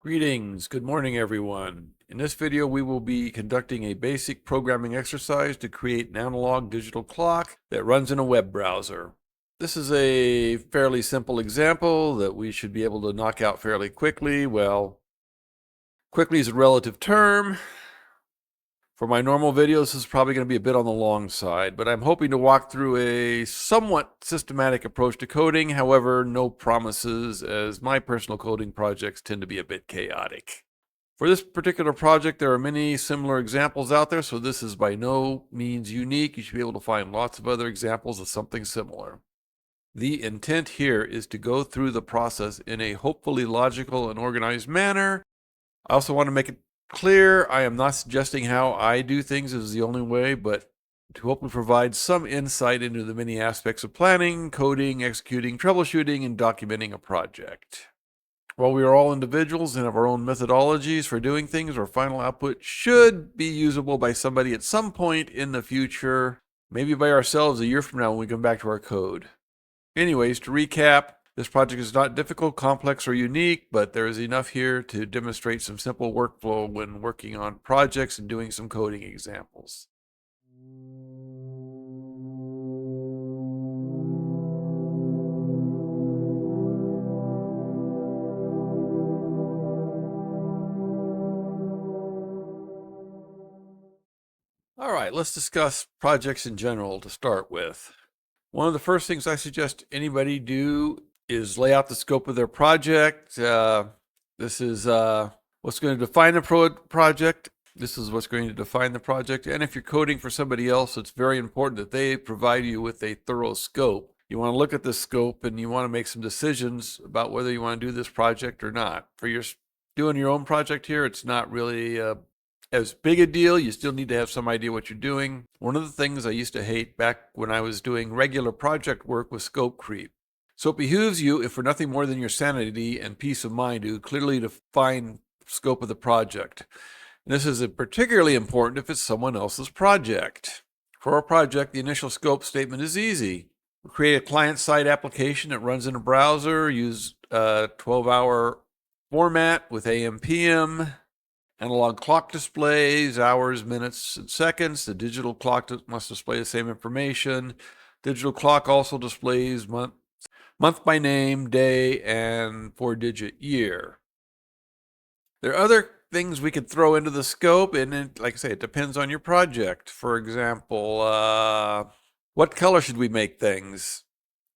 Greetings, good morning everyone. In this video we will be conducting a basic programming exercise to create an analog digital clock that runs in a web browser. This is a fairly simple example that we should be able to knock out fairly quickly. Well, quickly is a relative term. For my normal videos, this is probably going to be a bit on the long side, but I'm hoping to walk through a somewhat systematic approach to coding. However, no promises, as my personal coding projects tend to be a bit chaotic. For this particular project, there are many similar examples out there, so this is by no means unique. You should be able to find lots of other examples of something similar. The intent here is to go through the process in a hopefully logical and organized manner. I also want to make it clear, I am not suggesting how I do things is the only way, but to hopefully provide some insight into the many aspects of planning, coding, executing, troubleshooting, and documenting a project. While we are all individuals and have our own methodologies for doing things, our final output should be usable by somebody at some point in the future, maybe by ourselves a year from now when we come back to our code. Anyways, to recap, this project is not difficult, complex, or unique, but there is enough here to demonstrate some simple workflow when working on projects and doing some coding examples. All right, let's discuss projects in general to start with. One of the first things I suggest anybody do is lay out the scope of their project. This is what's going to define the project. This is what's going to define the project. And if you're coding for somebody else, it's very important that they provide you with a thorough scope. You want to look at this scope and you want to make some decisions about whether you want to do this project or not. For doing your own project here, it's not really as big a deal. You still need to have some idea what you're doing. One of the things I used to hate back when I was doing regular project work was scope creep. So it behooves you, if for nothing more than your sanity and peace of mind, to clearly define scope of the project. And this is particularly important if it's someone else's project. For our project, the initial scope statement is easy. We'll create a client-side application that runs in a browser, use a 12-hour format with AM/PM, analog clock displays, hours, minutes, and seconds. The digital clock must display the same information. Digital clock also displays month by name, day, and 4-digit year. There are other things we could throw into the scope, and like I say, it depends on your project. For example, what color should we make things?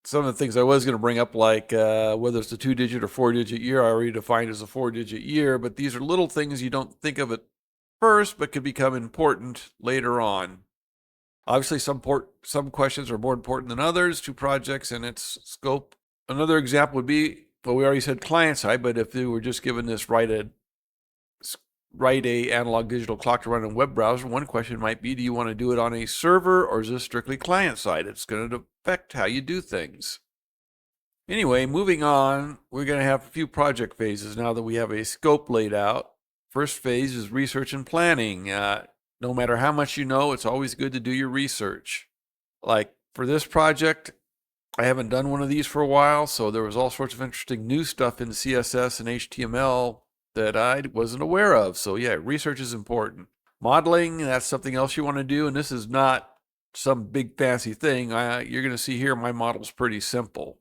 Some of the things I was going to bring up, like whether it's a 2-digit or 4-digit year, I already defined as a 4-digit year, but these are little things you don't think of at first, but could become important later on. Obviously, some questions are more important than others to projects and its scope. Another example would be, well, we already said client side, but if you were just given this write a analog digital clock to run in a web browser, one question might be, do you want to do it on a server or is this strictly client side? It's going to affect how you do things. Anyway, moving on, we're going to have a few project phases now that we have a scope laid out. First phase is research and planning. No matter how much you know, it's always good to do your research. Like for this project, I haven't done one of these for a while, so there was all sorts of interesting new stuff in CSS and HTML that I wasn't aware of. So yeah, research is important. Modeling, that's something else you want to do, and this is not some big fancy thing. You're going to see here my model's pretty simple.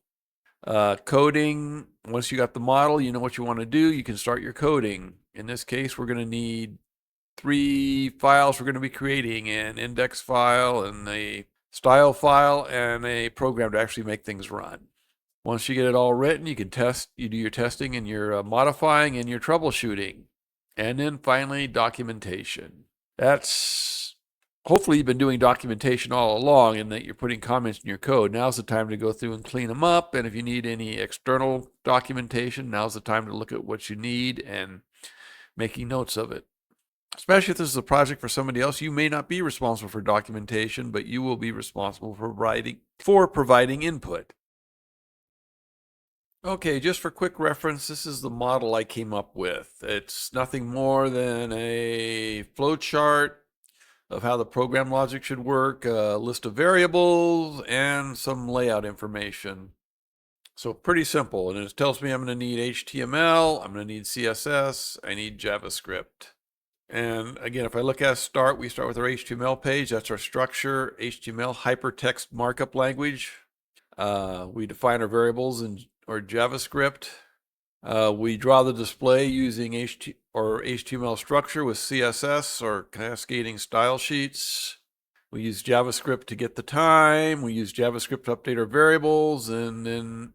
Coding, once you got the model, you know what you want to do, you can start your coding. In this case, we're going to need 3 files we're going to be creating: an index file and a style file and a program to actually make things run. Once you get it all written, you can you do your testing and your modifying and your troubleshooting. And then finally, documentation. Hopefully you've been doing documentation all along and that you're putting comments in your code. Now's the time to go through and clean them up. And if you need any external documentation, now's the time to look at what you need and making notes of it. Especially if this is a project for somebody else, you may not be responsible for documentation, but you will be responsible for providing input. Okay, just for quick reference, this is the model I came up with. It's nothing more than a flowchart of how the program logic should work, a list of variables, and some layout information. So pretty simple, and it tells me I'm going to need HTML, I'm going to need CSS, I need JavaScript. And again, if I look at start, we start with our HTML page. That's our structure, HTML hypertext markup language. We define our variables in or JavaScript. We draw the display using HTML structure with CSS or Cascading Style Sheets. We use JavaScript to get the time. We use JavaScript to update our variables, and then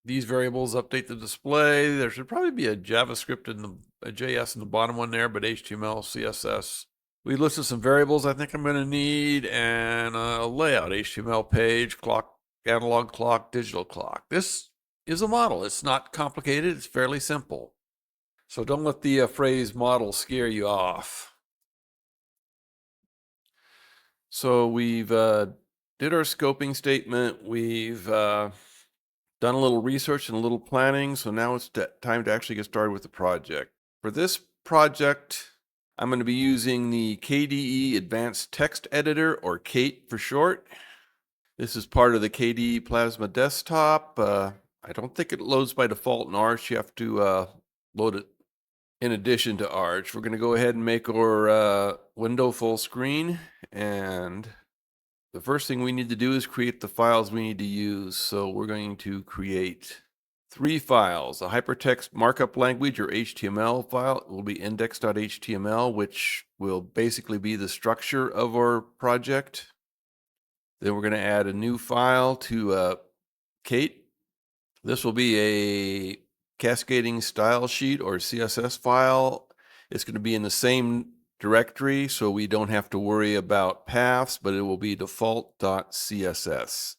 these variables update the display. There should probably be a JavaScript and a JS in the bottom one there, but HTML, CSS. We listed some variables I think I'm going to need, and a layout, HTML page, clock, analog clock, digital clock. This is a model. It's not complicated. It's fairly simple. So don't let the phrase model scare you off. So we've did our scoping statement. We've done a little research and a little planning. So now it's time to actually get started with the project. For this project, I'm going to be using the KDE Advanced Text Editor, or KATE for short. This is part of the KDE Plasma desktop. I don't think it loads by default in Arch. You have to load it in addition to Arch. We're going to go ahead and make our window full screen. And the first thing we need to do is create the files we need to use. So we're going to create 3 files. A hypertext markup language, or HTML file. It will be index.html, which will basically be the structure of our project. Then we're going to add a new file to KATE. This will be a Cascading Style Sheet, or CSS file. It's going to be in the same directory, so we don't have to worry about paths, but it will be default.css.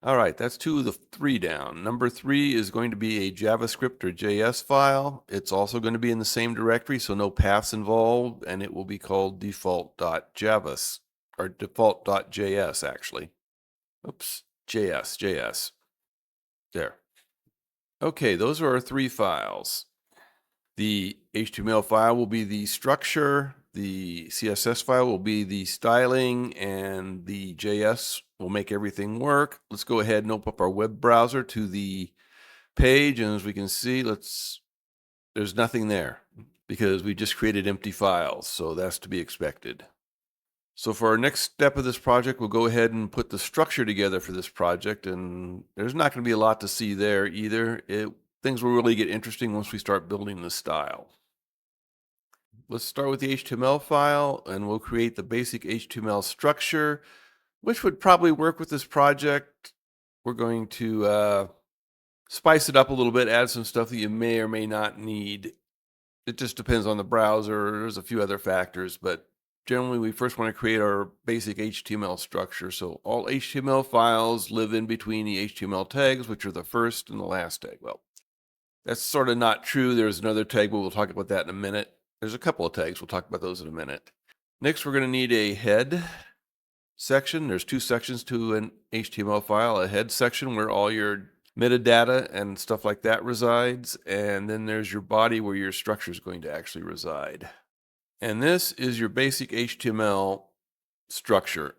All right, that's 2 of the 3 down. Number 3 is going to be a JavaScript or JS file. It's also going to be in the same directory, so no paths involved, and it will be called default.js, or default.js actually. Oops, JS. There. Okay, those are our 3 files. The HTML file will be the structure, the CSS file will be the styling, and the JS will make everything work. Let's go ahead and open up our web browser to the page, and as we can see, there's nothing there because we just created empty files, so that's to be expected. So for our next step of this project, we'll go ahead and put the structure together for this project, and there's not going to be a lot to see there either. Things will really get interesting once we start building the style. Let's start with the HTML file, and we'll create the basic HTML structure, which would probably work with this project. We're going to spice it up a little bit, add some stuff that you may or may not need. It just depends on the browser. There's a few other factors, but generally we first want to create our basic HTML structure. So all HTML files live in between the HTML tags, which are the first and the last tag. Well, that's sort of not true. There's another tag, but we'll talk about that in a minute. There's a couple of tags. We'll talk about those in a minute. Next, we're going to need a head section. There's 2 sections to an HTML file. A head section where all your metadata and stuff like that resides. And then there's your body where your structure is going to actually reside. And this is your basic HTML structure.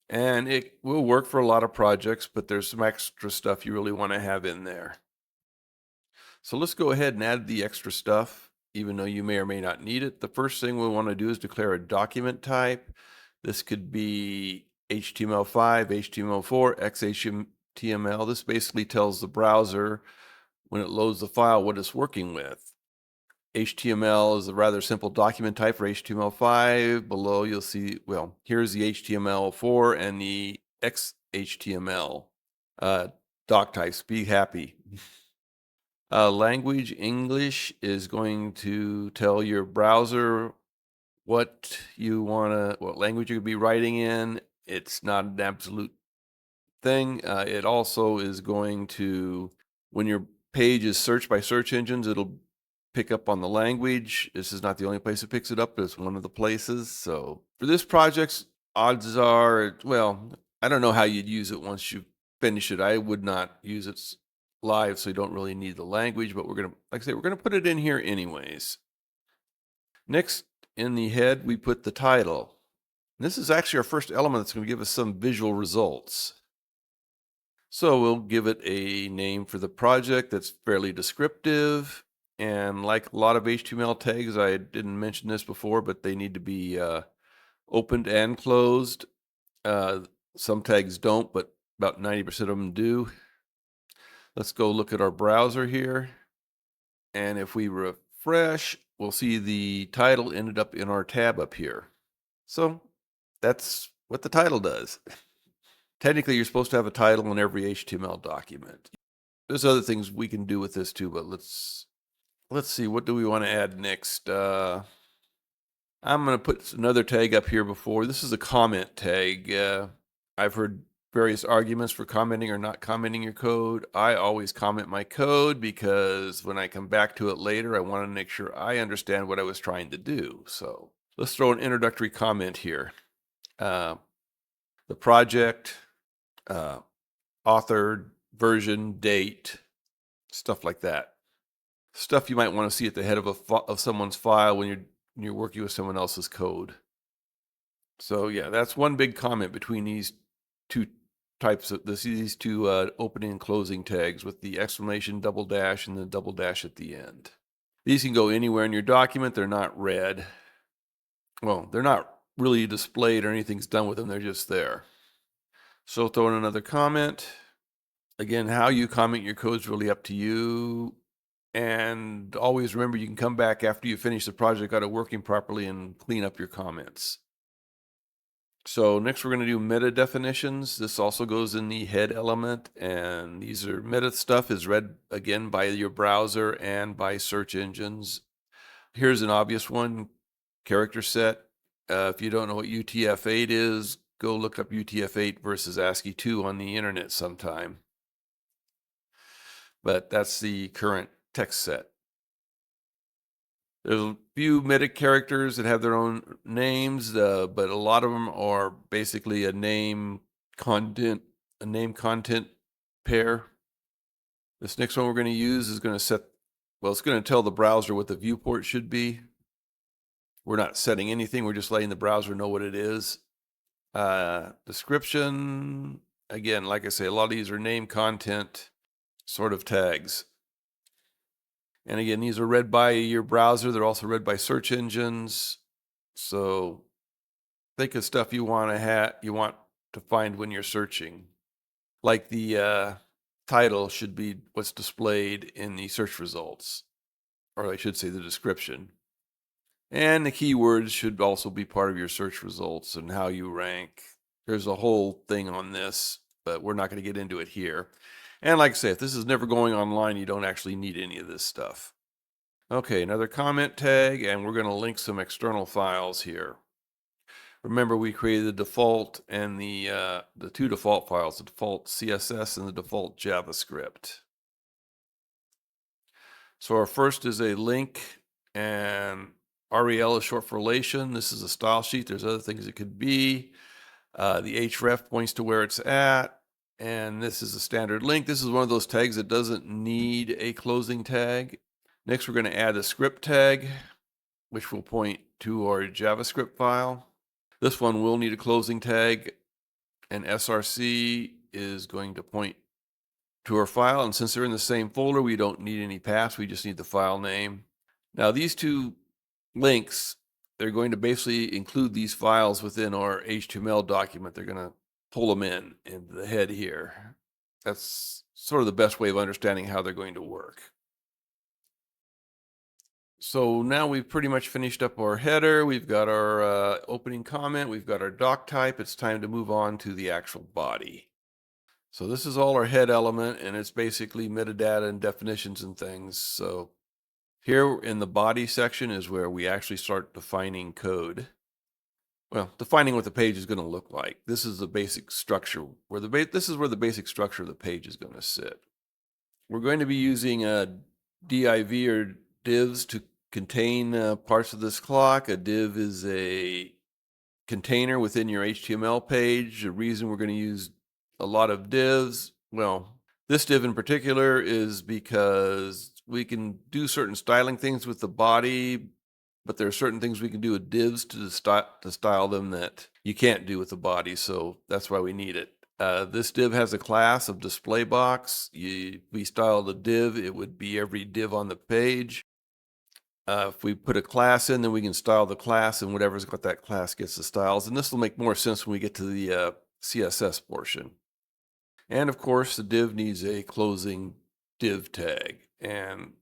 And it will work for a lot of projects, but there's some extra stuff you really want to have in there. So let's go ahead and add the extra stuff, even though you may or may not need it. The first thing we want to do is declare a document type. This could be HTML5, HTML4, XHTML. This basically tells the browser when it loads the file what it's working with. HTML is a rather simple document type for HTML5. Below you'll see, well, here's the HTML4 and the XHTML doc types. Be happy. Language English is going to tell your browser what language you could be writing in. It's not an absolute thing. It also is going to, when your page is searched by search engines, it'll pick up on the language. This is not the only place it picks it up, but it's one of the places. So for this project, odds are, well, I don't know how you'd use it once you finish it. I would not use it live, so you don't really need the language, but we're going to, like I say, we're going to put it in here anyways. Next, in the head, we put the title. And this is actually our first element that's going to give us some visual results. So we'll give it a name for the project that's fairly descriptive. And like a lot of HTML tags, I didn't mention this before, but they need to be opened and closed. Some tags don't, but about 90% of them do. Let's go look at our browser here. And if we refresh, we'll see the title ended up in our tab up here. So that's what the title does. Technically, you're supposed to have a title in every HTML document. There's other things we can do with this too, but let's see, what do we want to add next? I'm going to put another tag up here before. This is a comment tag. I've heard various arguments for commenting or not commenting your code. I always comment my code because when I come back to it later, I want to make sure I understand what I was trying to do. So let's throw an introductory comment here. The project, author, version, date, stuff like that. Stuff you might want to see at the head of someone's file when you're working with someone else's code. So yeah, that's one big comment between these two types of these two opening and closing tags with the exclamation, double dash, and the double dash at the end. These can go anywhere in your document. They're not read. Well, they're not really displayed or anything's done with them. They're just there. So throw in another comment. Again, how you comment your code is really up to you. And always remember, you can come back after you finish the project, got it working properly, and clean up your comments. So next we're going to do meta definitions. This also goes in the head element, and these are meta stuff is read again by your browser and by search engines. Here's an obvious one, character set. If you don't know what UTF-8 is, go look up UTF-8 versus ASCII 2 on the internet sometime. But that's the current text set. There's a few meta characters that have their own names, but a lot of them are basically a name content pair. This next one we're going to use is going to it's going to tell the browser what the viewport should be. We're not setting anything, we're just letting the browser know what it is. Description, again, like I say, a lot of these are name content sort of tags. And again, these are read by your browser. They're also read by search engines. So think of stuff you want to find when you're searching. Like the title should be what's displayed in the search results, or I should say the description. And the keywords should also be part of your search results and how you rank. There's a whole thing on this, but we're not going to get into it here. And like I say, if this is never going online, you don't actually need any of this stuff. Okay, another comment tag, and we're going to link some external files here. Remember, we created the default and the two default files, the default CSS and the default JavaScript. So our first is a link, and REL is short for relation. This is a style sheet. There's other things it could be. The href points to where it's at, and this is a standard link. This is one of those tags that doesn't need a closing tag. Next, we're going to add a script tag, which will point to our JavaScript file. This one will need a closing tag, and src is going to point to our file. And since they're in the same folder, we don't need any paths. We just need the file name. Now, these two links, they're going to basically include these files within our HTML document. They're going to pull them into the head here. That's sort of the best way of understanding how they're going to work. So now we've pretty much finished up our header. We've got our opening comment. We've got our doc type. It's time to move on to the actual body. So this is all our head element, and it's basically metadata and definitions and things. So here in the body section is where we actually start defining code. Well, defining what the page is going to look like. This is the basic structure, this is where the basic structure of the page is going to sit. We're going to be using a div or divs to contain parts of this clock. A div is a container within your HTML page. The reason we're going to use a lot of divs, well, this div in particular is because we can do certain styling things with the body, but there are certain things we can do with divs to style them that you can't do with the body, so that's why we need it. This div has a class of display box. We style the div, it would be every div on the page. If we put a class in, then we can style the class, and whatever's got that class gets the styles. And this will make more sense when we get to the CSS portion. And of course, the div needs a closing div tag. And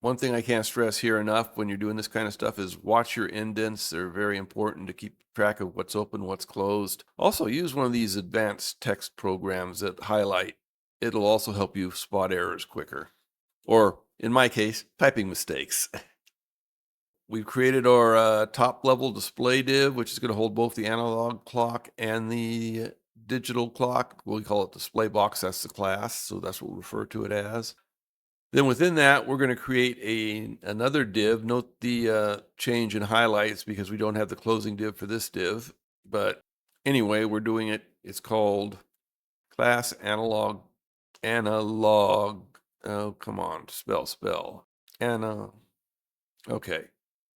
one thing I can't stress here enough when you're doing this kind of stuff is watch your indents. They're very important to keep track of what's open, what's closed. Also, use one of these advanced text programs that highlight. It'll also help you spot errors quicker. Or, in my case, typing mistakes. We've created our top level display div, which is going to hold both the analog clock and the digital clock. We call it display box. That's the class, so that's what we'll refer to it as. Then within that, we're going to create another div. Note the change in highlights because we don't have the closing div for this div. But anyway, we're doing it. It's called class analog. Oh, come on, spell. Okay.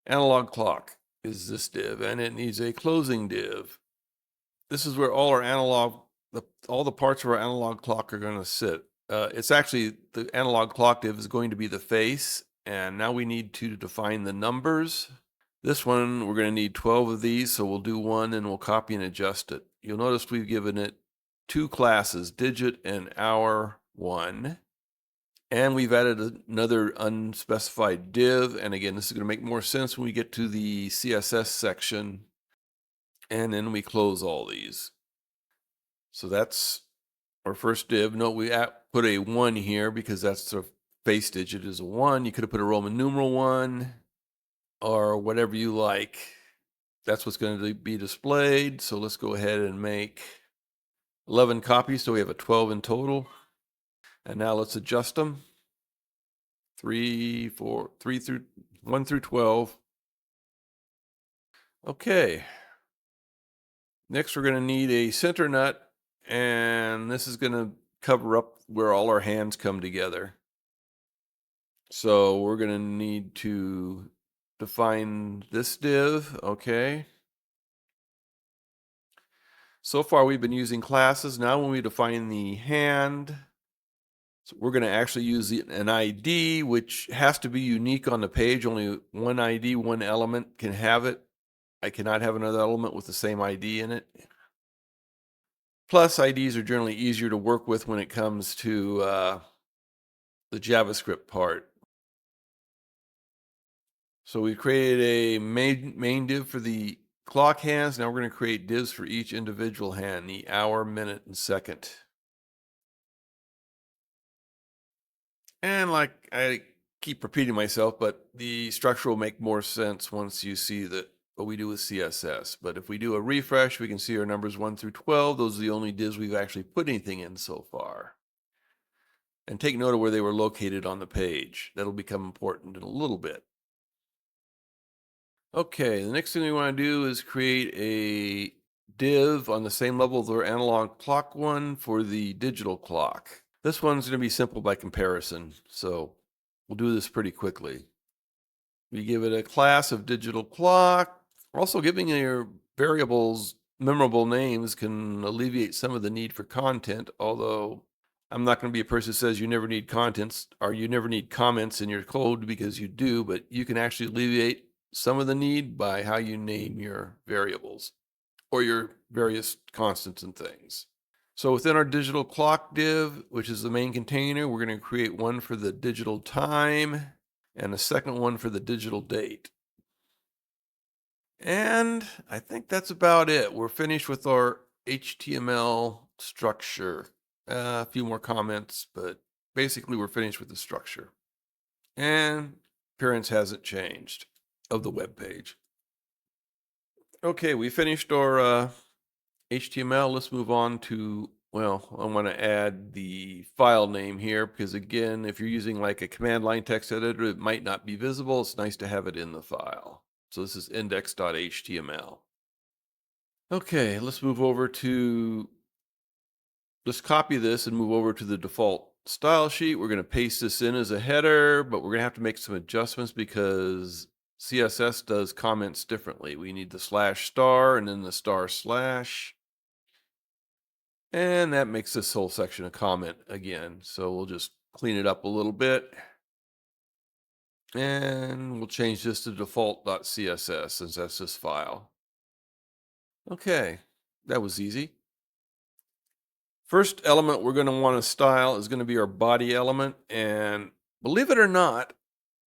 Analog clock is this div, and it needs a closing div. This is where all our all the parts of our analog clock are going to sit. It's actually the analog clock div is going to be the face, and now we need to define the numbers. This one, we're going to need 12 of these, so we'll do one and we'll copy and adjust it. You'll notice we've given it two classes, digit and hour 1. And we've added another unspecified div. And again, this is going to make more sense when we get to the CSS section. And then we close all these. So that's our first div. Note we put a 1 here because that's the face digit is a 1. You could have put a Roman numeral 1 or whatever you like. That's what's going to be displayed. So let's go ahead and make 11 copies. So we have a 12 in total. And now let's adjust them. 1 through 12. Okay. Next, we're going to need a center nut, and this is going to cover up where all our hands come together. So we're going to need to define this div. Okay. So far, we've been using classes. Now when we define the hand, so we're going to actually use an ID, which has to be unique on the page. Only one ID, one element can have it. I cannot have another element with the same ID in it. Plus, IDs are generally easier to work with when it comes to the JavaScript part. So we created a main div for the clock hands. Now we're going to create divs for each individual hand, the hour, minute, and second. And like I keep repeating myself, but the structure will make more sense once you see what we do with CSS. But if we do a refresh, we can see our numbers 1 through 12. Those are the only divs we've actually put anything in so far. And take note of where they were located on the page. That'll become important in a little bit. Okay, the next thing we want to do is create a div on the same level as our analog clock one for the digital clock. This one's going to be simple by comparison, so we'll do this pretty quickly. We give it a class of digital clock. Also, giving your variables memorable names can alleviate some of the need for content, although I'm not going to be a person who says you never need contents or you never need comments in your code, because you do, but you can actually alleviate some of the need by how you name your variables or your various constants and things. So within our digital clock div, which is the main container, we're going to create one for the digital time and a second one for the digital date. And I think that's about it. We're finished with our HTML structure. A few more comments, but basically we're finished with the structure. And appearance hasn't changed of the web page. Okay, we finished our HTML. Let's move on to, well, I want to add the file name here because, again, if you're using like a command line text editor, it might not be visible. It's nice to have it in the file. So this is index.html. Okay, let's copy this and move over to the default style sheet. We're going to paste this in as a header, but we're going to have to make some adjustments because CSS does comments differently. We need the /* and then the */. And that makes this whole section a comment again. So we'll just clean it up a little bit. And we'll change this to default.css since that's this file. Okay, that was easy. First element we're going to want to style is going to be our body element. And believe it or not,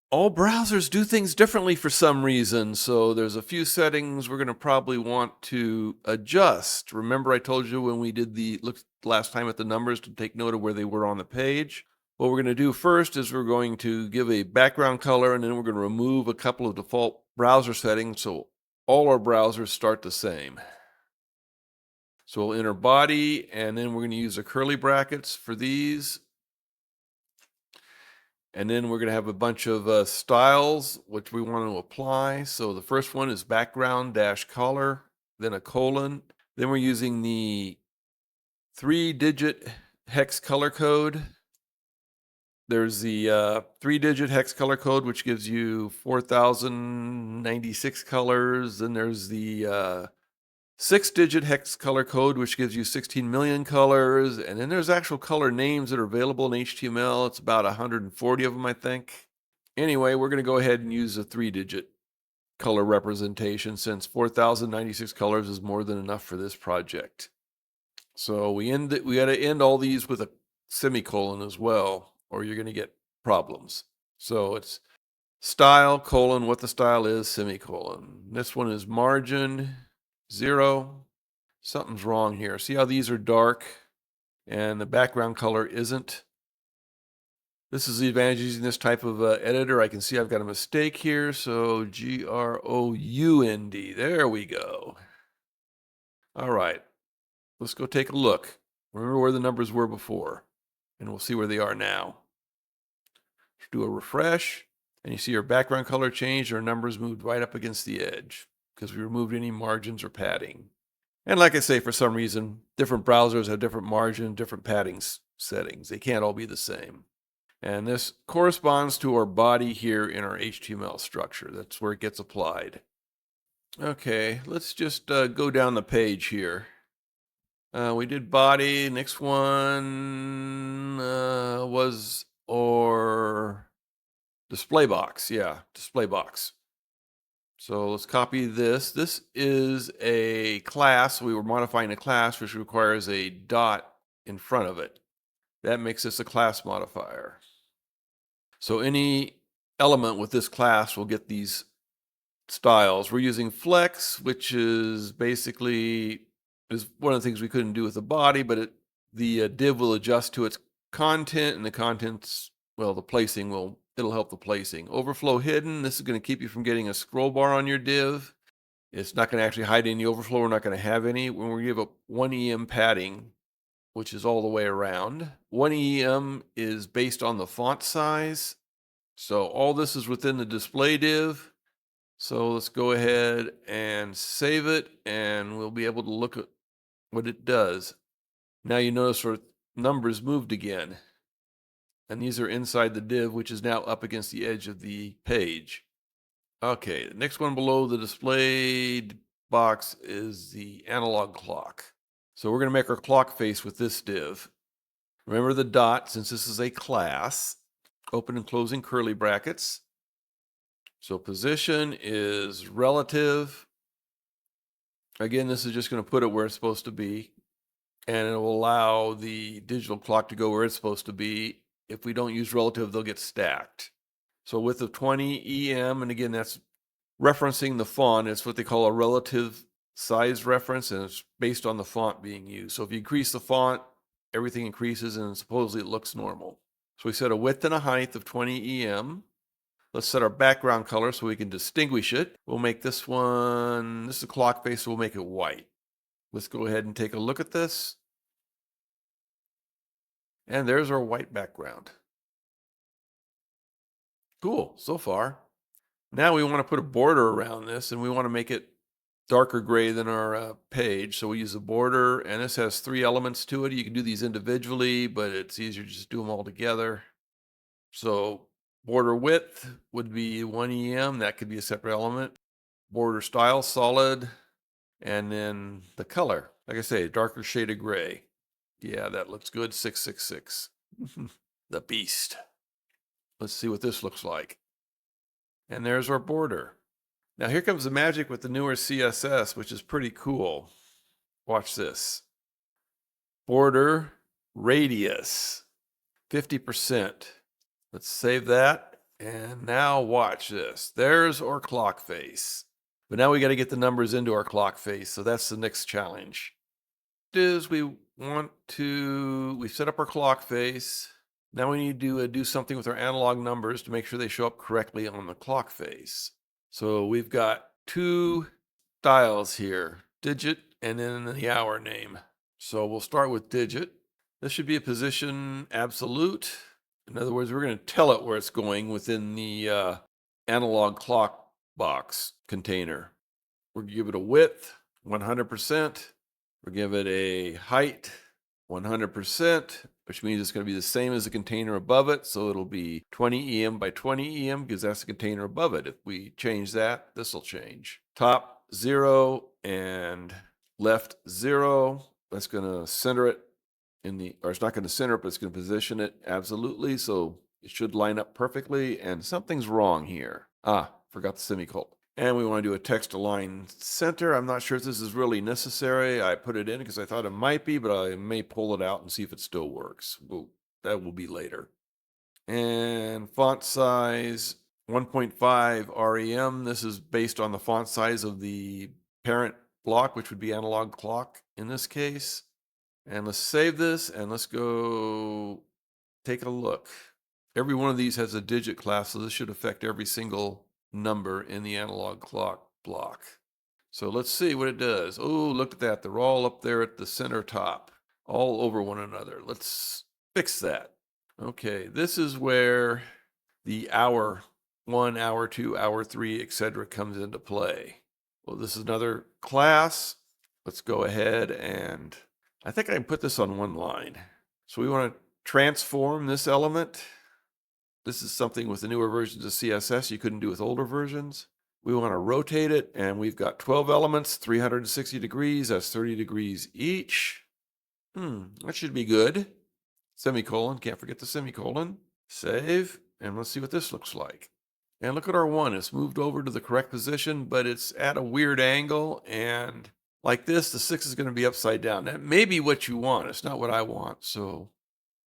all browsers do things differently for some reason. So there's a few settings we're going to probably want to adjust. Remember I told you when we did the look last time at the numbers to take note of where they were on the page? What we're going to do first is we're going to give a background color, and then we're going to remove a couple of default browser settings so all our browsers start the same. So we'll enter body, and then we're going to use the curly brackets for these. And then we're going to have a bunch of styles which we want to apply. So the first one is background-color, then a colon. Then we're using the 3-digit hex color code. There's the 3-digit hex color code, which gives you 4,096 colors. Then there's the 6-digit hex color code, which gives you 16 million colors. And then there's actual color names that are available in HTML. It's about 140 of them, I think. Anyway, we're going to go ahead and use a 3-digit color representation since 4,096 colors is more than enough for this project. So we got to end all these with a semicolon as well, or you're going to get problems. So it's style, colon, what the style is, semicolon. This one is margin, 0. Something's wrong here. See how these are dark and the background color isn't? This is the advantage of using this type of editor. I can see I've got a mistake here. So ground. There we go. All right. Let's go take a look. Remember where the numbers were before, and we'll see where they are now. Let's do a refresh, and you see our background color changed. Our numbers moved right up against the edge because we removed any margins or padding. And like I say, for some reason, different browsers have different margin, different padding settings. They can't all be the same. And this corresponds to our body here in our HTML structure. That's where it gets applied. Okay, let's just go down the page here. We did body. Next one was our display box. Yeah, display box. So let's copy this. This is a class. We were modifying a class which requires a dot in front of it. That makes this a class modifier. So any element with this class will get these styles. We're using flex, which is basically one of the things we couldn't do with the body, but the div will adjust to its content, and the contents, well, the placing it'll help the placing. Overflow hidden, this is going to keep you from getting a scroll bar on your div. It's not going to actually hide any overflow. We're not going to have any. When we give a 1 EM padding, which is all the way around, 1 EM is based on the font size. So all this is within the display div. So let's go ahead and save it, and we'll be able to look at what it does. Now you notice our numbers moved again. And these are inside the div, which is now up against the edge of the page. Okay, the next one below the display box is the analog clock. So we're going to make our clock face with this div. Remember the dot, since this is a class, open and closing curly brackets. So position is relative. Again, this is just going to put it where it's supposed to be, and it will allow the digital clock to go where it's supposed to be. If we don't use relative, they'll get stacked. So width of 20 EM, and again, that's referencing the font. It's what they call a relative size reference, and it's based on the font being used. So if you increase the font, everything increases, and supposedly it looks normal. So we set a width and a height of 20 EM. Let's set our background color so we can distinguish it. We'll make this one, this is a clock face, so we'll make it white. Let's go ahead and take a look at this. And there's our white background. Cool, so far. Now we want to put a border around this, and we want to make it darker gray than our page. So we use a border, and this has 3 elements to it. You can do these individually, but it's easier to just do them all together. So border width would be 1 EM. That could be a separate element. Border style, solid. And then the color, like I say, darker shade of gray. Yeah, that looks good. 666. The beast. Let's see what this looks like. And there's our border. Now here comes the magic with the newer CSS, which is pretty cool. Watch this. Border radius, 50%. Let's save that. And now watch this. There's our clock face. But now we got to get the numbers into our clock face. So that's the next challenge. We've set up our clock face. Now we need to do something with our analog numbers to make sure they show up correctly on the clock face. So we've got two styles here, digit and then the hour name. So we'll start with digit. This should be a position absolute. In other words, we're going to tell it where it's going within the analog clock box container. We'll give it a width, 100%. We'll give it a height, 100%, which means it's going to be the same as the container above it. So it'll be 20 EM by 20 EM because that's the container above it. If we change that, this will change. Top 0 and left 0. That's going to center it or it's not going to center it, but it's going to position it absolutely. So it should line up perfectly. And something's wrong here. Forgot the semicolon. And we want to do a text align center. I'm not sure if this is really necessary. I put it in because I thought it might be, but I may pull it out and see if it still works. That will be later. And font size 1.5 REM. This is based on the font size of the parent block, which would be analog clock in this case. And let's save this and let's go take a look. Every one of these has a digit class, so this should affect every single number in the analog clock block. So let's see what it does. Oh, look at that. They're all up there at the center top, all over one another. Let's fix that. Okay, this is where the hour 1, hour 2, hour 3, etc. comes into play. Well, this is another class. Let's go ahead and I think I can put this on one line. So we want to transform this element. This is something with the newer versions of CSS you couldn't do with older versions. We want to rotate it, and we've got 12 elements, 360 degrees. That's 30 degrees each. That should be good. Semicolon, can't forget the semicolon. Save, and let's see what this looks like. And look at our 1. It's moved over to the correct position, but it's at a weird angle, and like this, the 6 is going to be upside down. That may be what you want. It's not what I want. So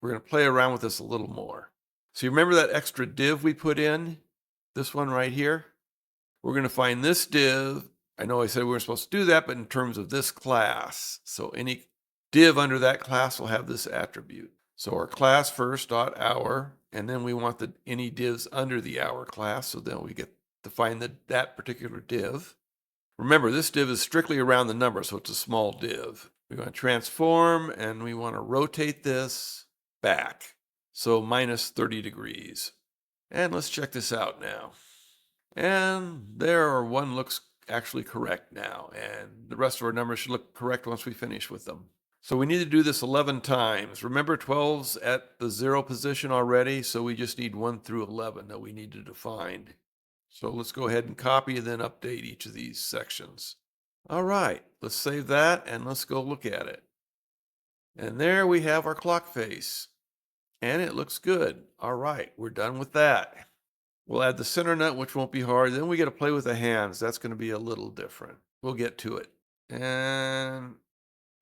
we're going to play around with this a little more. So you remember that extra div we put in? This one right here? We're going to find this div. I know I said we were supposed to do that, but in terms of this class. So any div under that class will have this attribute. So our class first dot hour, and then we want any divs under the hour class. So then we get to find that particular div. Remember, this div is strictly around the number, so it's a small div. We want to transform, and we want to rotate this back. So minus 30 degrees. And let's check this out now. And there, our 1 looks actually correct now. And the rest of our numbers should look correct once we finish with them. So we need to do this 11 times. Remember, 12's at the 0 position already, so we just need 1 through 11 that we need to define. So let's go ahead and copy and then update each of these sections. All right, let's save that and let's go look at it. And there we have our clock face. And it looks good. All right, we're done with that. We'll add the center nut, which won't be hard. Then we got to play with the hands. That's going to be a little different. We'll get to it. And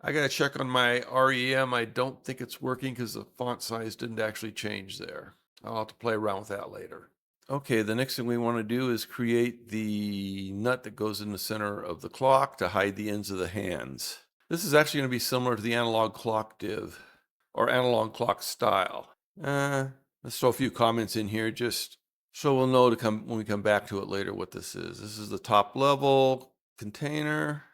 I got to check on my REM. I don't think it's working because the font size didn't actually change there. I'll have to play around with that later. Okay, the next thing we want to do is create the nut that goes in the center of the clock to hide the ends of the hands. This is actually going to be similar to the analog clock div or analog clock style. Let's throw a few comments in here just so we'll know when we come back to it later what this is. This is the top level container.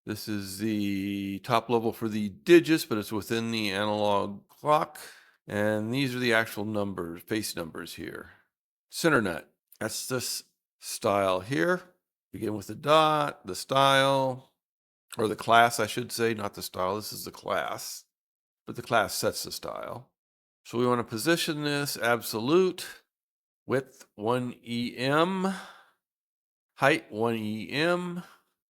This is the top level for the digits, but it's within the analog clock. And these are the actual numbers, face numbers here. Center nut, that's this style here. Begin with the dot, the style, or the class, I should say, not the style. This is the class, but the class sets the style. So we want to position this absolute, width 1 EM, height 1 EM.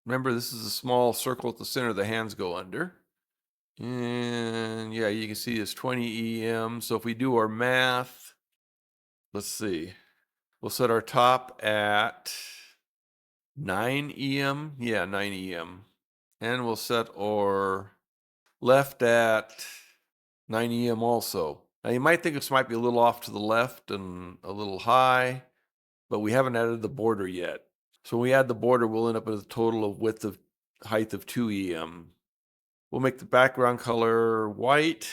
Remember, this is a small circle at the center the hands go under. And yeah, you can see it's 20 EM. So if we do our math, let's see, we'll set our top at 9 EM. Yeah, 9 EM. And we'll set our left at 9 EM also. Now you might think this might be a little off to the left and a little high, but we haven't added the border yet. So when we add the border, we'll end up with a total of height of 2 EM. We'll make the background color white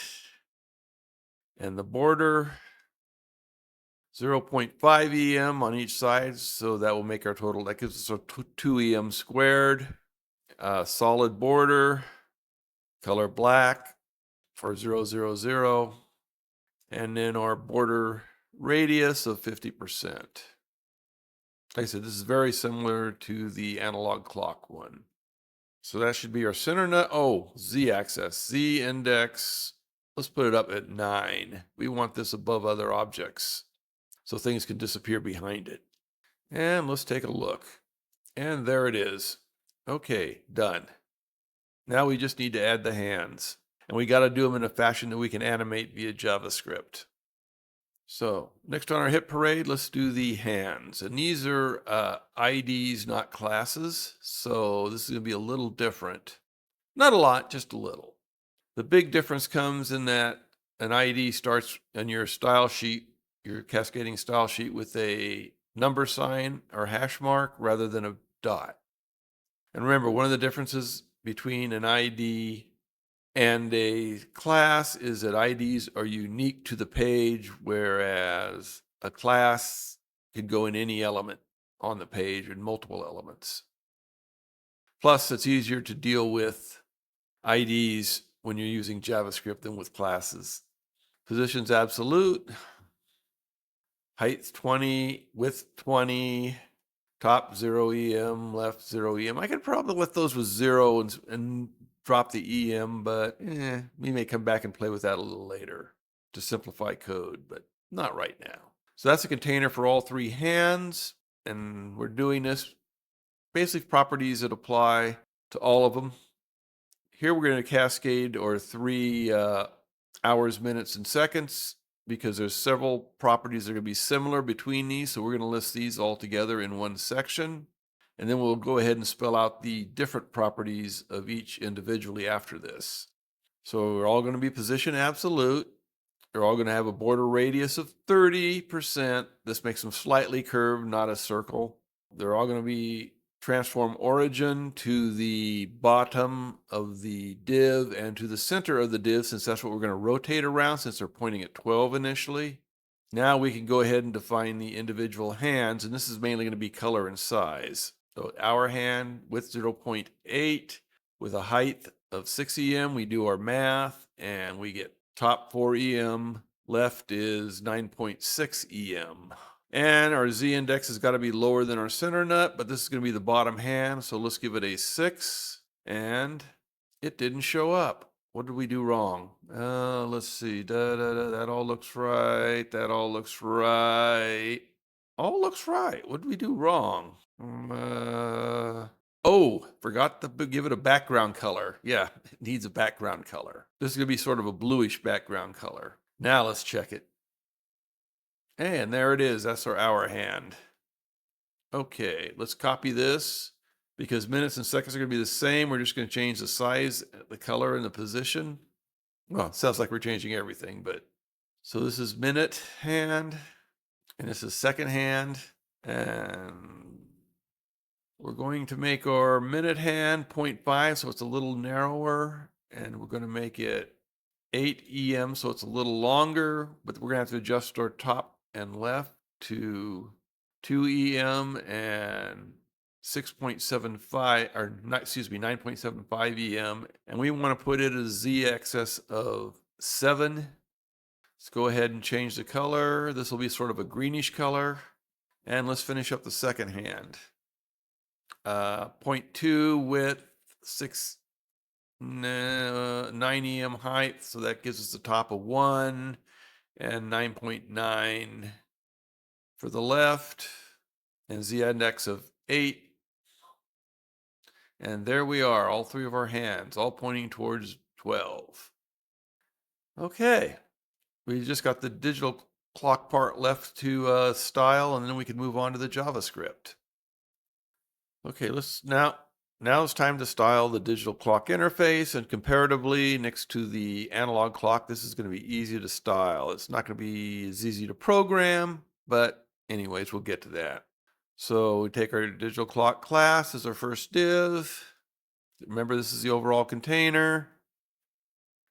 and the border 0.5 EM on each side. So that will make our total, that gives us a 2 EM squared. Solid border, color black for 000. And then our border radius of 50%. Like I said, this is very similar to the analog clock one. So that should be our center nut. Oh, z-axis, z-index. Let's put it up at 9. We want this above other objects so things can disappear behind it. And let's take a look. And there it is. Okay, done. Now we just need to add the hands. And we got to do them in a fashion that we can animate via JavaScript. So next on our hit parade, let's do the hands. And these are IDs, not classes. So this is going to be a little different. Not a lot, just a little. The big difference comes in that an ID starts on your style sheet, your cascading style sheet, with a number sign or hash mark rather than a dot. And remember, one of the differences between an ID and a class is that IDs are unique to the page, whereas a class can go in any element on the page in multiple elements. Plus, it's easier to deal with IDs when you're using JavaScript than with classes. Position's absolute, height 20, width 20, top 0 EM, left 0 EM. I could probably let those with 0 and drop the EM, but we may come back and play with that a little later to simplify code, but not right now. So that's a container for all 3 hands, and we're doing this basic properties that apply to all of them. Here we're going to cascade or 3 hours, minutes, and seconds, because there's several properties that are going to be similar between these. So we're going to list these all together in one section. And then we'll go ahead and spell out the different properties of each individually after this. So we're all going to be position absolute. They're all going to have a border radius of 30%. This makes them slightly curved, not a circle. They're all going to be transform origin to the bottom of the div and to the center of the div, since that's what we're going to rotate around, since they're pointing at 12 initially. Now we can go ahead and define the individual hands, and this is mainly going to be color and size. So our hand width 0.8 with a height of 6 EM, we do our math and we get top 4 EM, left is 9.6 EM. And our z-index has got to be lower than our center nut, but this is going to be the bottom hand, so let's give it a 6, and it didn't show up. What did we do wrong? Let's see. That all looks right. That all looks right. All looks right. What did we do wrong? Oh, forgot to give it a background color. Yeah, it needs a background color. This is going to be sort of a bluish background color. Now let's check it. And there it is. That's our hour hand. Okay, let's copy this because minutes and seconds are going to be the same. We're just going to change the size, the color, and the position. Well, it sounds like we're changing everything, but so this is minute hand, and this is second hand, and we're going to make our minute hand 0.5, so it's a little narrower, and we're going to make it 8 EM, so it's a little longer, but we're going to have to adjust our top and left to 2 EM and 6.75, or not, excuse me, 9.75 EM, and we want to put it as z-axis of 7. Let's go ahead and change the color. This will be sort of a greenish color, and let's finish up the second hand. 0.2 width, 9 EM height, so that gives us the top of 1, and 9.9 for the left, and z-index of 8. And there we are, all 3 of our hands, all pointing towards 12. Okay, we just got the digital clock part left to style, and then we can move on to the JavaScript. Okay, now it's time to style the digital clock interface, and comparatively next to the analog clock, this is going to be easy to style. It's not going to be as easy to program, but anyways, we'll get to that. So we take our digital clock class as our first div. Remember, this is the overall container.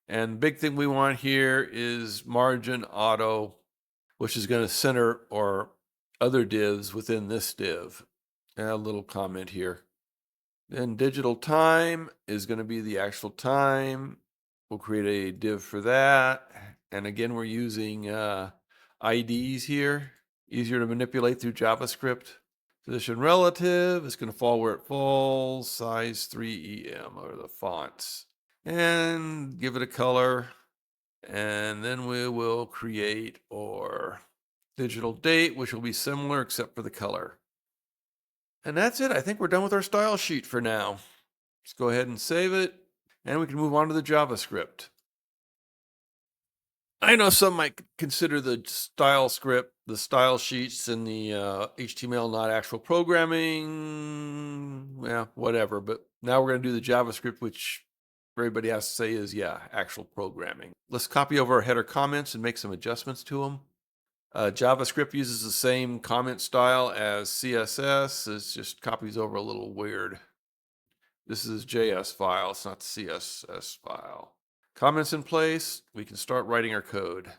And the big thing we want here is margin auto, which is going to center our other divs within this div. Add a little comment here. Then digital time is going to be the actual time. We'll create a div for that. And again, we're using IDs here. Easier to manipulate through JavaScript. Position relative is going to fall where it falls. Size 3EM are the fonts. And give it a color. And then we will create our digital date, which will be similar except for the color. And that's it. I think we're done with our style sheet for now. Let's go ahead and save it, and we can move on to the JavaScript. I know some might consider the style script, the style sheets, and the HTML not actual programming. Yeah, whatever. But now we're going to do the JavaScript, which everybody has to say is, yeah, actual programming. Let's copy over our header comments and make some adjustments to them. JavaScript uses the same comment style as CSS. It just copies over a little weird. This is a JS file. It's not the CSS file. Comments in place. We can start writing our code.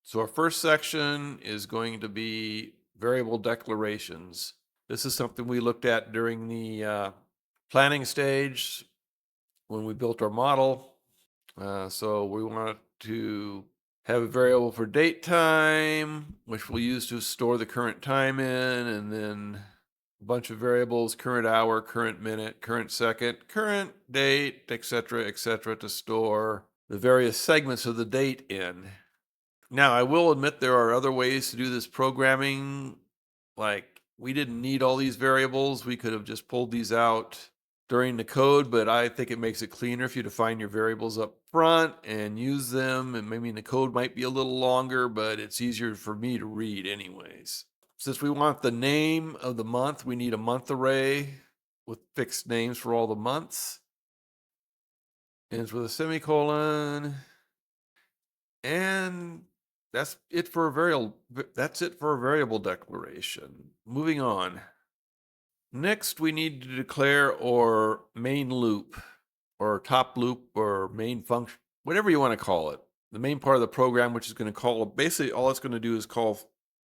So our first section is going to be variable declarations. This is something we looked at during the planning stage when we built our model. So we want to have a variable for date time, which we'll use to store the current time in, and then a bunch of variables: current hour, current minute, current second, current date, etc., to store the various segments of the date in. Now, I will admit there are other ways to do this programming. Like, we didn't need all these variables. We could have just pulled these out during the code, but I think it makes it cleaner if you define your variables up front and use them. And maybe the code might be a little longer, but it's easier for me to read anyways. Since we want the name of the month, we need a month array with fixed names for all the months. Ends with a semicolon. And that's it for a variable declaration. Moving on. Next, we need to declare our main loop, or top loop, or main function, whatever you want to call it. The main part of the program, which is going to call, basically all it's going to do is call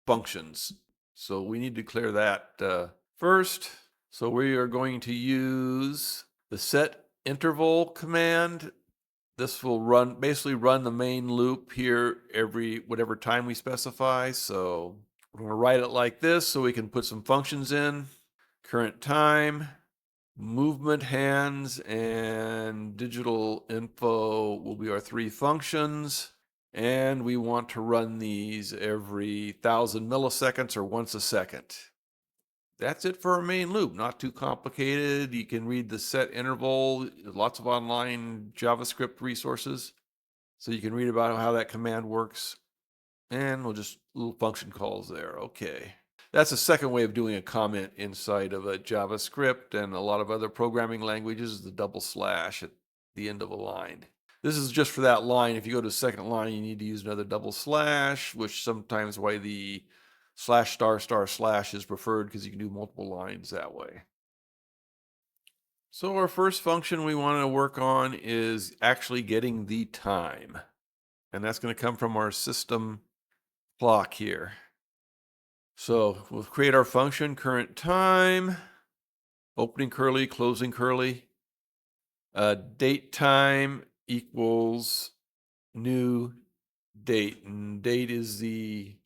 functions. So we need to declare that first. So we are going to use the set interval command. This will basically run the main loop here every whatever time we specify. So we're going to write it like this so we can put some functions in. Current time, movement hands, and digital info will be our three functions. And we want to run these every 1,000 milliseconds or once a second. That's it for our main loop. Not too complicated. You can read the set interval. Lots of online JavaScript resources, so you can read about how that command works. And we'll just little function calls there. Okay. That's a second way of doing a comment inside of a JavaScript and a lot of other programming languages, the double slash at the end of a line. This is just for that line. If you go to the second line, you need to use another double slash, which sometimes why the slash star star slash is preferred, because you can do multiple lines that way. So our first function we want to work on is actually getting the time. And that's going to come from our system block here. So we'll create our function current time, opening curly, closing curly. Date time equals new date. And date is the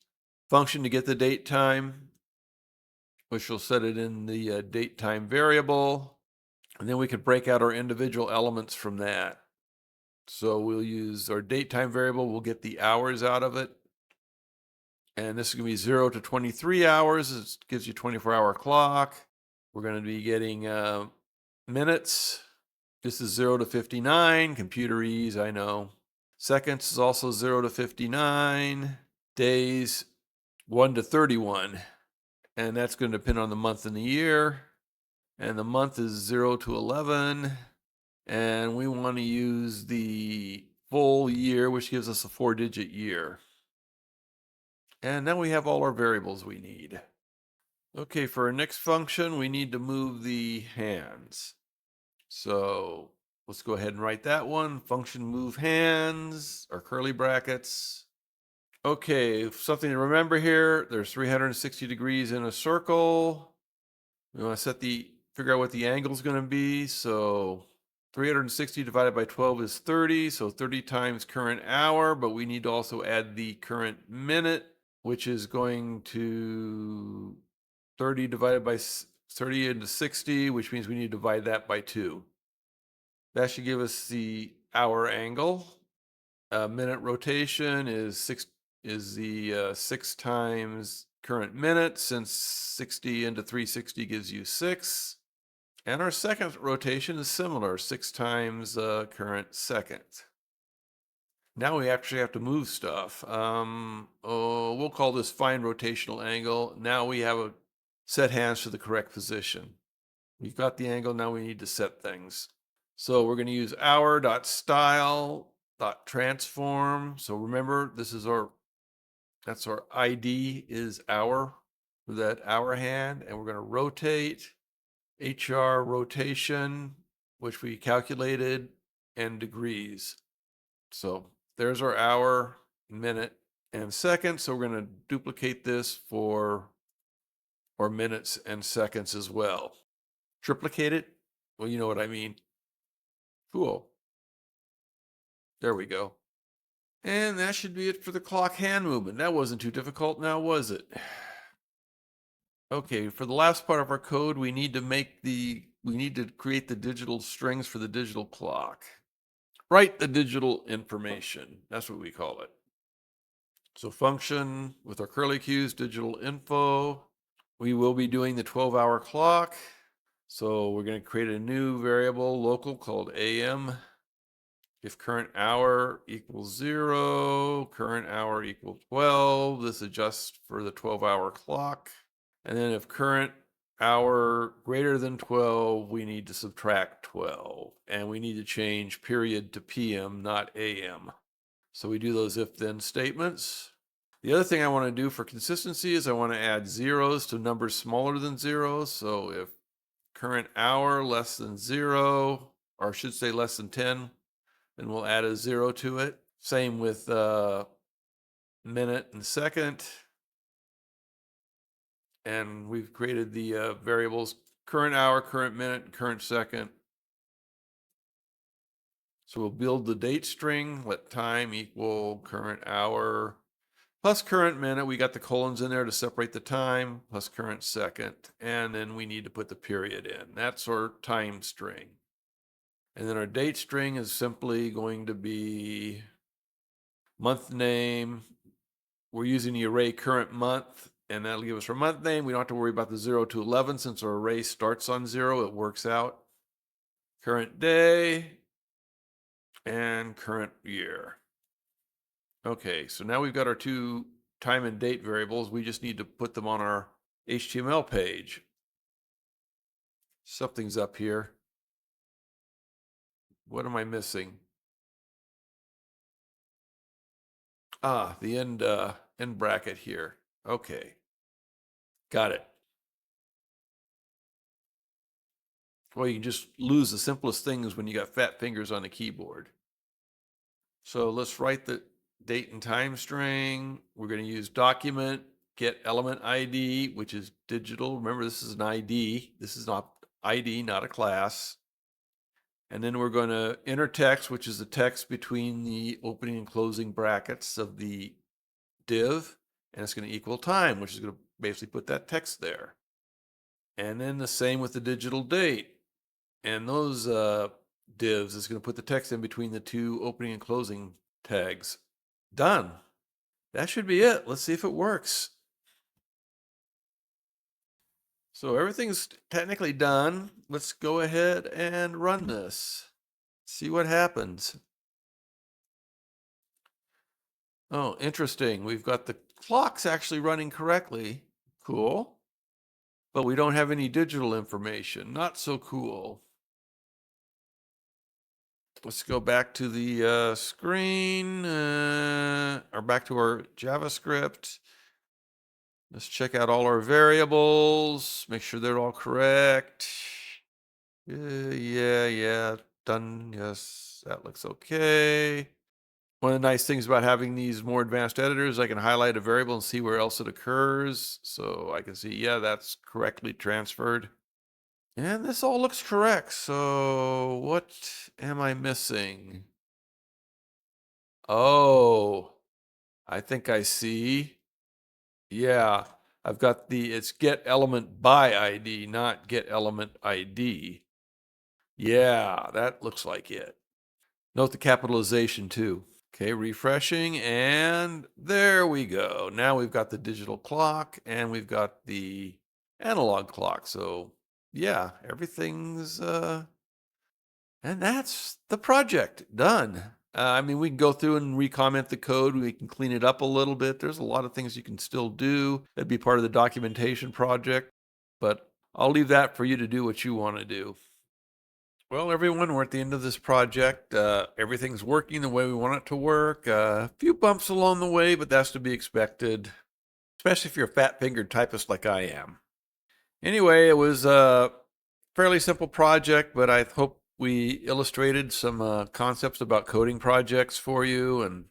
function to get the date time, which will set it in the date time variable. And then we can break out our individual elements from that. So we'll use our date time variable. We'll get the hours out of it. And this is going to be 0 to 23 hours. It gives you a 24-hour clock. We're going to be getting minutes. This is 0 to 59, computerese, I know. Seconds is also 0 to 59. Days, 1 to 31. And that's going to depend on the month and the year. And the month is 0 to 11. And we want to use the full year, which gives us a 4-digit year. And now we have all our variables we need. Okay, for our next function, we need to move the hands. So let's go ahead and write that one. Function move hands, or curly brackets. Okay, something to remember here, there's 360 degrees in a circle. We want to figure out what the angle is going to be. So 360 divided by 12 is 30. So 30 times current hour, but we need to also add the current minute, which is going to 30 divided by 30 into 60, which means we need to divide that by 2. That should give us the hour angle. Minute rotation is 6 times current minute, since 60 into 360 gives you 6. And our second rotation is similar, 6 times current second. Now we actually have to move stuff. We'll call this fine rotational angle. Now we have set hands to the correct position. We've got the angle, now we need to set things. So we're going to use hour.style.transform. So remember, that's our ID is hour with that hour hand, and we're going to rotate HR rotation, which we calculated, and degrees. So there's our hour, minute, and second. So we're going to duplicate this for our minutes and seconds as well. Triplicate it? Well, you know what I mean. Cool. There we go. And that should be it for the clock hand movement. That wasn't too difficult now, was it? Okay, for the last part of our code, we need to create the digital strings for the digital clock. Write the digital information. That's what we call it. So function with our curly cues, digital info. We will be doing the 12-hour clock. So we're going to create a new variable local called AM. If current hour equals 0, current hour equals 12, this adjusts for the 12-hour clock. And then if current hour greater than 12, we need to subtract 12. And we need to change period to PM, not AM. So we do those if-then statements. The other thing I want to do for consistency is I want to add zeros to numbers smaller than 0. So if current hour less than 0, or I should say less than 10, then we'll add a 0 to it. Same with minute and second. And we've created the variables current hour, current minute, and current second. So we'll build the date string, let time equal current hour plus current minute. We got the colons in there to separate the time, plus current second. And then we need to put the period in. That's our time string. And then our date string is simply going to be month name. We're using the array current month, and that'll give us our month name. We don't have to worry about the 0 to 11 since our array starts on 0. It works out. Current day and current year. Okay, so now we've got our two time and date variables. We just need to put them on our HTML page. Something's up here. What am I missing? Ah, the end bracket here. Okay, got it. Well, you can just lose the simplest things when you got fat fingers on the keyboard. So let's write the date and time string. We're going to use document get element ID, which is digital. Remember, this is an ID. This is not ID, not a class. And then we're going to enter text, which is the text between the opening and closing brackets of the div. And it's going to equal time, which is going to basically put that text there. And then the same with the digital date. And those divs is going to put the text in between the two opening and closing tags. Done. That should be it. Let's see if it works. So everything's technically done. Let's go ahead and run this. See what happens. Oh, interesting. We've got the clocks actually running correctly. Cool. But we don't have any digital information. Not so cool. Let's go back to the screen, or back to our JavaScript. Let's check out all our variables, make sure they're all correct. Yeah, done. Yes, that looks okay. One of the nice things about having these more advanced editors, I can highlight a variable and see where else it occurs. So I can see, yeah, that's correctly transferred. And this all looks correct. So what am I missing? Oh, I think I see. Yeah, I've got it's get element by ID, not get element ID. Yeah, that looks like it. Note the capitalization too. Okay, refreshing, and there we go. Now we've got the digital clock and we've got the analog clock. So yeah, everything's and that's the project done. I mean, we can go through and recomment the code. We can clean it up a little bit. There's a lot of things you can still do. That'd be part of the documentation project, but I'll leave that for you to do what you want to do. Well, everyone, we're at the end of this project. Everything's working the way we want it to work. A few bumps along the way, but that's to be expected, especially if you're a fat-fingered typist like I am. Anyway, it was a fairly simple project, but I hope we illustrated some concepts about coding projects for you. And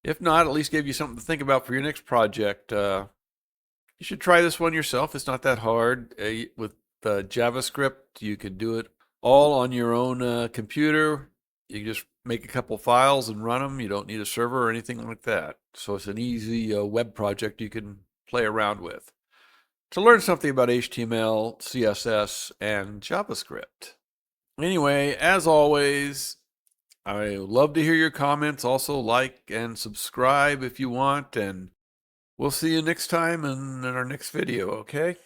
if not, at least gave you something to think about for your next project. You should try this one yourself. It's not that hard. With JavaScript, you could do it all on your own computer. You can just make a couple files and run them. You don't need a server or anything like that. So it's an easy web project you can play around with to learn something about HTML, CSS, and JavaScript. Anyway, as always, I love to hear your comments. Also, like and subscribe if you want, and we'll see you next time in our next video, okay?